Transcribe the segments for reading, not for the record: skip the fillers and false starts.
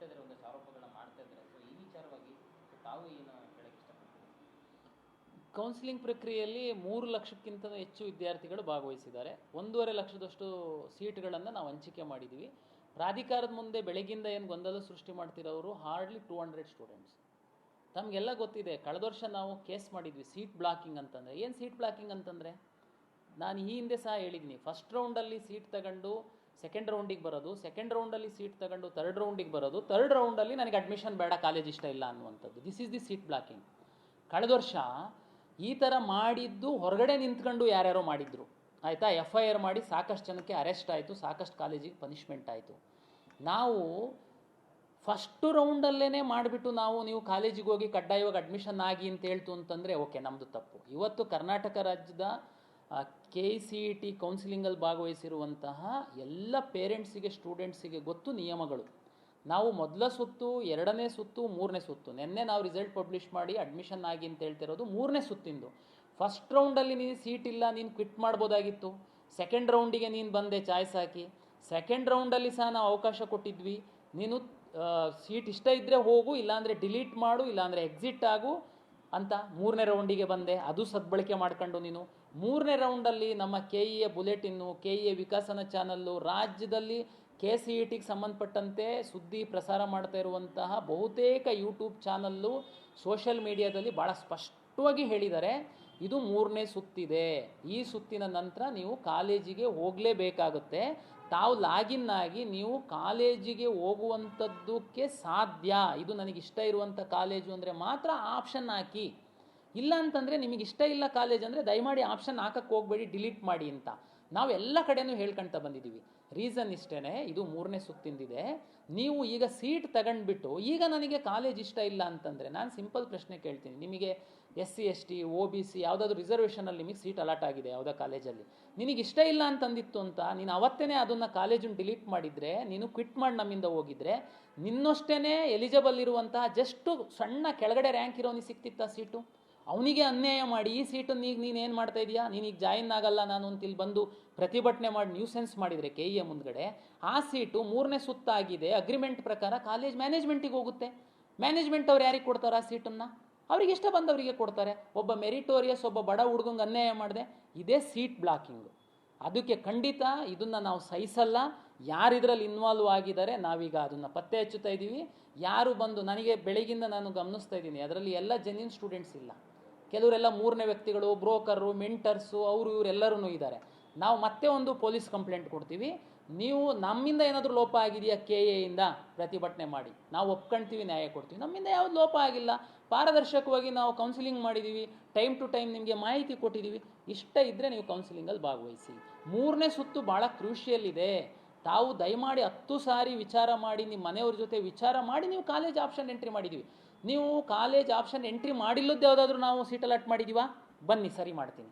ಇದ್ದಾರೆ, ಒಂದಷ್ಟು ಆರೋಪಗಳನ್ನ ಮಾಡ್ತಾ ಇದ್ದಾರೆ. ಸೊ ಈ ವಿಚಾರವಾಗಿ ತಾವು ಏನು ಹೇಳಕ್ಕೆ ಇಷ್ಟಪಡ್ತೀವಿ? ಕೌನ್ಸಿಲಿಂಗ್ ಪ್ರಕ್ರಿಯೆಯಲ್ಲಿ 3 ಲಕ್ಷಕ್ಕಿಂತ ಹೆಚ್ಚು ವಿದ್ಯಾರ್ಥಿಗಳು ಭಾಗವಹಿಸಿದ್ದಾರೆ. 1.5 ಲಕ್ಷದಷ್ಟು ಸೀಟ್ಗಳನ್ನು ನಾವು ಹಂಚಿಕೆ ಮಾಡಿದ್ದೀವಿ. ಪ್ರಾಧಿಕಾರದ ಮುಂದೆ ಬೆಳಗಿಂದ ಏನು ಗೊಂದಲ ಸೃಷ್ಟಿ ಮಾಡ್ತಿರೋರು ಹಾರ್ಡ್ಲಿ 200 ಸ್ಟೂಡೆಂಟ್ಸ್. ತಮಗೆಲ್ಲ ಗೊತ್ತಿದೆ, ಕಳೆದ ವರ್ಷ ನಾವು ಕೇಸ್ ಮಾಡಿದ್ವಿ ಸೀಟ್ ಬ್ಲಾಕಿಂಗ್ ಅಂತಂದರೆ. ಏನು ಸೀಟ್ ಬ್ಲಾಕಿಂಗ್ ಅಂತಂದರೆ, ನಾನು ಈ ಹಿಂದೆ ಸಹ ಹೇಳಿದ್ದೀನಿ, ಫಸ್ಟ್ ರೌಂಡಲ್ಲಿ ಸೀಟ್ ತಗೊಂಡು ಸೆಕೆಂಡ್ ರೌಂಡಿಗೆ ಬರೋದು, ಸೆಕೆಂಡ್ ರೌಂಡಲ್ಲಿ ಸೀಟ್ ತಗೊಂಡು ಥರ್ಡ್ ರೌಂಡಿಗೆ ಬರೋದು, ಥರ್ಡ್ ರೌಂಡಲ್ಲಿ ನನಗೆ ಅಡ್ಮಿಷನ್ ಬೇಡ, ಕಾಲೇಜ್ ಇಷ್ಟ ಇಲ್ಲ ಅನ್ನುವಂಥದ್ದು. This is the seat blocking. ಕಳೆದ ವರ್ಷ ಈ ಥರ ಮಾಡಿದ್ದು ಹೊರಗಡೆ ನಿಂತ್ಕೊಂಡು ಯಾರ್ಯಾರೋ ಮಾಡಿದ್ರು, ಆಯಿತಾ. FIR ಮಾಡಿ ಸಾಕಷ್ಟು ಜನಕ್ಕೆ ಅರೆಸ್ಟ್ ಆಯಿತು, ಸಾಕಷ್ಟು ಕಾಲೇಜಿಗೆ ಪನಿಷ್ಮೆಂಟ್ ಆಯಿತು. ನಾವು ಫಸ್ಟು ರೌಂಡಲ್ಲೇ ಮಾಡಿಬಿಟ್ಟು ನೀವು ಕಾಲೇಜಿಗೆ ಹೋಗಿ ಕಡ್ಡಾಯವಾಗಿ ಅಡ್ಮಿಷನ್ ಆಗಿ ಅಂತ ಹೇಳ್ತು ಅಂತಂದರೆ ಓಕೆ, ನಮ್ಮದು ತಪ್ಪು. ಇವತ್ತು ಕರ್ನಾಟಕ ರಾಜ್ಯದ KCET ಕೌನ್ಸಿಲಿಂಗಲ್ಲಿ ಭಾಗವಹಿಸಿರುವಂತಹ ಎಲ್ಲ ಪೇರೆಂಟ್ಸಿಗೆ, ಸ್ಟೂಡೆಂಟ್ಸಿಗೆ ಗೊತ್ತು ನಿಯಮಗಳು. ನಾವು ಮೊದಲ ಸುತ್ತು, 2ನೇ ಸುತ್ತು, 3ನೇ ಸುತ್ತು, ನಿನ್ನೆ ನಾವು ರಿಸಲ್ಟ್ ಪಬ್ಲಿಷ್ ಮಾಡಿ ಅಡ್ಮಿಷನ್ ಆಗಿ ಅಂತ ಹೇಳ್ತಿರೋದು 3ನೇ ಸುತ್ತಿಂದು. ಫಸ್ಟ್ ರೌಂಡಲ್ಲಿ ನೀನು ಸೀಟ್ ಇಲ್ಲ, ನೀನು ಕ್ವಿಟ್ ಮಾಡ್ಬೋದಾಗಿತ್ತು. ಸೆಕೆಂಡ್ ರೌಂಡಿಗೆ ನೀನು ಬಂದೆ ಚಾಯ್ಸ್ ಹಾಕಿ. ಸೆಕೆಂಡ್ ರೌಂಡಲ್ಲಿ ಸಹ ನಾವು ಅವಕಾಶ ಕೊಟ್ಟಿದ್ವಿ, ನೀನು ಸೀಟ್ ಇಷ್ಟ ಇದ್ದರೆ ಹೋಗು, ಇಲ್ಲಾಂದರೆ ಡಿಲೀಟ್ ಮಾಡು, ಇಲ್ಲಾಂದರೆ ಎಕ್ಸಿಟ್ ಆಗು ಅಂತ. 3ನೇ ರೌಂಡಿಗೆ ಬಂದೆ, ಅದು ಸದ್ಬಳಕೆ ಮಾಡ್ಕೊಂಡು ನೀನು 3ನೇ ರೌಂಡಲ್ಲಿ ನಮ್ಮ KEA ಬುಲೆಟಿನ್ನು, KEA ವಿಕಾಸನ ಚಾನಲ್ಲು, ರಾಜ್ಯದಲ್ಲಿ KCETಗೆ ಸಂಬಂಧಪಟ್ಟಂತೆ ಸುದ್ದಿ ಪ್ರಸಾರ ಮಾಡ್ತಾ ಇರುವಂತಹ ಬಹುತೇಕ ಯೂಟ್ಯೂಬ್ ಚಾನಲ್ಲು, ಸೋಷಿಯಲ್ ಮೀಡಿಯಾದಲ್ಲಿ ಭಾಳ ಸ್ಪಷ್ಟವಾಗಿ ಹೇಳಿದ್ದಾರೆ, ಇದು 3ನೇ ಸುತ್ತಿದೆ, ಈ ಸುತ್ತಿನ ನಂತರ ನೀವು ಕಾಲೇಜಿಗೆ ಹೋಗಲೇಬೇಕಾಗುತ್ತೆ. ತಾವು ಲಾಗಿನ್ ಆಗಿ ನೀವು ಕಾಲೇಜಿಗೆ ಹೋಗುವಂಥದ್ದಕ್ಕೆ ಸಾಧ್ಯ, ಇದು ನನಗಿಷ್ಟ ಇರುವಂಥ ಕಾಲೇಜು ಅಂದರೆ ಮಾತ್ರ ಆಪ್ಷನ್ ಹಾಕಿ. ಇಲ್ಲ ಅಂತಂದರೆ ನಿಮಗೆ ಇಷ್ಟ ಇಲ್ಲ ಕಾಲೇಜ್ ಅಂದರೆ ದಯಮಾಡಿ ಆಪ್ಷನ್ ಹಾಕಕ್ಕೆ ಹೋಗಬೇಡಿ, ಡಿಲೀಟ್ ಮಾಡಿ ಅಂತ ನಾವು ಎಲ್ಲ ಕಡೆನೂ ಹೇಳ್ಕೊಳ್ತಾ ಬಂದಿದ್ದೀವಿ. ರೀಸನ್ ಇಷ್ಟೇ, ಇದು 3ನೇ ಸುತ್ತಿಂದಿದೆ. ನೀವು ಈಗ ಸೀಟ್ ತಗೊಂಡ್ಬಿಟ್ಟು ಈಗ ನನಗೆ ಕಾಲೇಜ್ ಇಷ್ಟ ಇಲ್ಲ ಅಂತಂದರೆ ನಾನು ಸಿಂಪಲ್ ಪ್ರಶ್ನೆ ಕೇಳ್ತೀನಿ, ನಿಮಗೆ SC ST OBC ಯಾವುದಾದ್ರೂ ರಿಸರ್ವೇಷನಲ್ಲಿ ನಿಮಗೆ ಸೀಟ್ ಅಲಾಟ್ ಆಗಿದೆ ಯಾವುದೋ ಕಾಲೇಜಲ್ಲಿ, ನಿನಗೆ ಇಷ್ಟ ಇಲ್ಲ ಅಂತಂದಿತ್ತು ಅಂತ ನೀನು ಅವತ್ತೇ ಅದನ್ನು ಕಾಲೇಜನ್ನು ಡಿಲೀಟ್ ಮಾಡಿದರೆ, ನೀನು ಕ್ವಿಟ್ ಮಾಡಿ ನಮ್ಮಿಂದ ಹೋಗಿದ್ರೆ, ನಿನ್ನಷ್ಟೇ ಎಲಿಜಿಬಲ್ ಇರುವಂತಹ ಜಸ್ಟು ಸಣ್ಣ ಕೆಳಗಡೆ ರ್ಯಾಂಕ್ ಇರೋನಿಗೆ ಸಿಕ್ತಿತ್ತ ಸೀಟು, ಅವನಿಗೆ ಅನ್ಯಾಯ ಮಾಡಿ ಈ ಸೀಟನ್ನು ಈಗ ನೀನೇನು ಮಾಡ್ತಾ ಇದೆಯಾ, ನೀನೀಗ ಜಾಯಿನ್ ಆಗಲ್ಲ ನಾನು ಅಂತ ಇಲ್ಲಿ ಬಂದು ಪ್ರತಿಭಟನೆ ಮಾಡಿ ನ್ಯೂಸೆನ್ಸ್ ಮಾಡಿದರೆ KEA ಮುಂದ್ಗಡೆ, ಆ ಸೀಟು 3ನೇ ಸುತ್ತಾಗಿದೆ. ಅಗ್ರಿಮೆಂಟ್ ಪ್ರಕಾರ ಕಾಲೇಜ್ ಮ್ಯಾನೇಜ್ಮೆಂಟಿಗೆ ಹೋಗುತ್ತೆ. ಮ್ಯಾನೇಜ್ಮೆಂಟ್ ಅವ್ರು ಯಾರಿಗೆ ಕೊಡ್ತಾರೆ ಆ ಸೀಟನ್ನು? ಅವ್ರಿಗೆ ಇಷ್ಟ ಬಂದವರಿಗೆ ಕೊಡ್ತಾರೆ. ಒಬ್ಬ ಮೆರಿಟೋರಿಯಸ್ ಒಬ್ಬ ಬಡ ಹುಡುಗಂಗೆ ಅನ್ಯಾಯ ಮಾಡಿದೆ, ಇದೇ ಸೀಟ್ ಬ್ಲಾಕಿಂಗು. ಅದಕ್ಕೆ ಖಂಡಿತ ಇದನ್ನು ನಾವು ಸಹಿಸಲ್ಲ. ಯಾರು ಇದರಲ್ಲಿ ಇನ್ವಾಲ್ವ್ ಆಗಿದ್ದಾರೆ ನಾವೀಗ ಅದನ್ನು ಪತ್ತೆ ಹಚ್ಚುತ್ತಾ ಇದ್ದೀವಿ. ಯಾರು ಬಂದು ನನಗೆ ಬೆಳಗಿಂದ ನಾನು ಗಮನಿಸ್ತಾ ಇದ್ದೀನಿ, ಅದರಲ್ಲಿ ಎಲ್ಲ ಜೆನ್ಯೂನ್ ಸ್ಟೂಡೆಂಟ್ಸ್ ಇಲ್ಲ, ಕೆಲವರೆಲ್ಲ 3ನೇ ವ್ಯಕ್ತಿಗಳು, ಬ್ರೋಕರು, ಮೆಂಟರ್ಸು, ಅವರು ಇವರೆಲ್ಲರೂ ಇದ್ದಾರೆ. ನಾವು ಮತ್ತೆ ಒಂದು ಪೊಲೀಸ್ ಕಂಪ್ಲೇಂಟ್ ಕೊಡ್ತೀವಿ. ನೀವು ನಮ್ಮಿಂದ ಏನಾದರೂ ಲೋಪ ಆಗಿದೆಯಾ KEAಯಿಂದ ಪ್ರತಿಭಟನೆ ಮಾಡಿ, ನಾವು ಒಪ್ಕೊಳ್ತೀವಿ, ನ್ಯಾಯ ಕೊಡ್ತೀವಿ. ನಮ್ಮಿಂದ ಯಾವುದು ಲೋಪ ಆಗಿಲ್ಲ, ಪಾರದರ್ಶಕವಾಗಿ ನಾವು ಕೌನ್ಸಿಲಿಂಗ್ ಮಾಡಿದ್ದೀವಿ, ಟೈಮ್ ಟು ಟೈಮ್ ನಿಮಗೆ ಮಾಹಿತಿ ಕೊಟ್ಟಿದ್ದೀವಿ. ಇಷ್ಟ ಇದ್ದರೆ ನೀವು ಕೌನ್ಸಿಲಿಂಗಲ್ಲಿ ಭಾಗವಹಿಸಿ. 3ನೇ ಸುತ್ತು ಭಾಳ ಕ್ರೂಷಿಯಲ್ ಇದೆ. ತಾವು ದಯಮಾಡಿ 10 ಸಾರಿ ವಿಚಾರ ಮಾಡಿ, ನಿಮ್ಮ ಮನೆಯವ್ರ ಜೊತೆ ವಿಚಾರ ಮಾಡಿ ನೀವು ಕಾಲೇಜ್ ಆಪ್ಷನ್ ಎಂಟ್ರಿ ಮಾಡಿದ್ದೀವಿ. ನೀವು ಕಾಲೇಜ್ ಆಪ್ಷನ್ ಎಂಟ್ರಿ ಮಾಡಿಲ್ಲದ್ದು ಯಾವುದಾದ್ರೂ ನಾವು ಸೀಟ್ ಅಲಾಟ್ ಮಾಡಿದ್ದೀವಾ? ಬನ್ನಿ ಸರಿ ಮಾಡ್ತೀನಿ.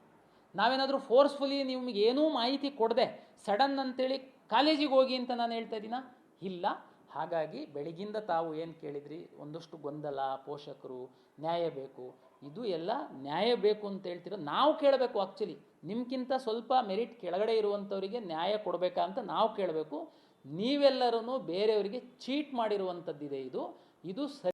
ನಾವೇನಾದರೂ ಫೋರ್ಸ್ಫುಲಿ ನಿಮಗೆ ಏನೂ ಮಾಹಿತಿ ಕೊಡದೆ ಸಡನ್ ಅಂತೇಳಿ ಕಾಲೇಜಿಗೆ ಹೋಗಿ ಅಂತ ನಾನು ಹೇಳ್ತಾ ಇದ್ದೀನ? ಇಲ್ಲ. ಹಾಗಾಗಿ ಬೆಳಗಿಂದ ತಾವು ಏನು ಕೇಳಿದ್ರಿ, ಒಂದಷ್ಟು ಗೊಂದಲ, ಪೋಷಕರು, ನ್ಯಾಯ ಬೇಕು, ಇದು ಎಲ್ಲ ನ್ಯಾಯ ಬೇಕು ಅಂತ ಹೇಳ್ತಿರೋ ನಾವು ಕೇಳಬೇಕು. ಆ್ಯಕ್ಚುಲಿ ನಿಮ್ಗಿಂತ ಸ್ವಲ್ಪ ಮೆರಿಟ್ ಕೆಳಗಡೆ ಇರುವಂಥವರಿಗೆ ನ್ಯಾಯ ಕೊಡಬೇಕಾ ಅಂತ ನಾವು ಕೇಳಬೇಕು. ನೀವೆಲ್ಲರೂ ಬೇರೆಯವರಿಗೆ ಚೀಟ್ ಮಾಡಿರುವಂಥದ್ದಿದೆ. ಇದು ಸರಿ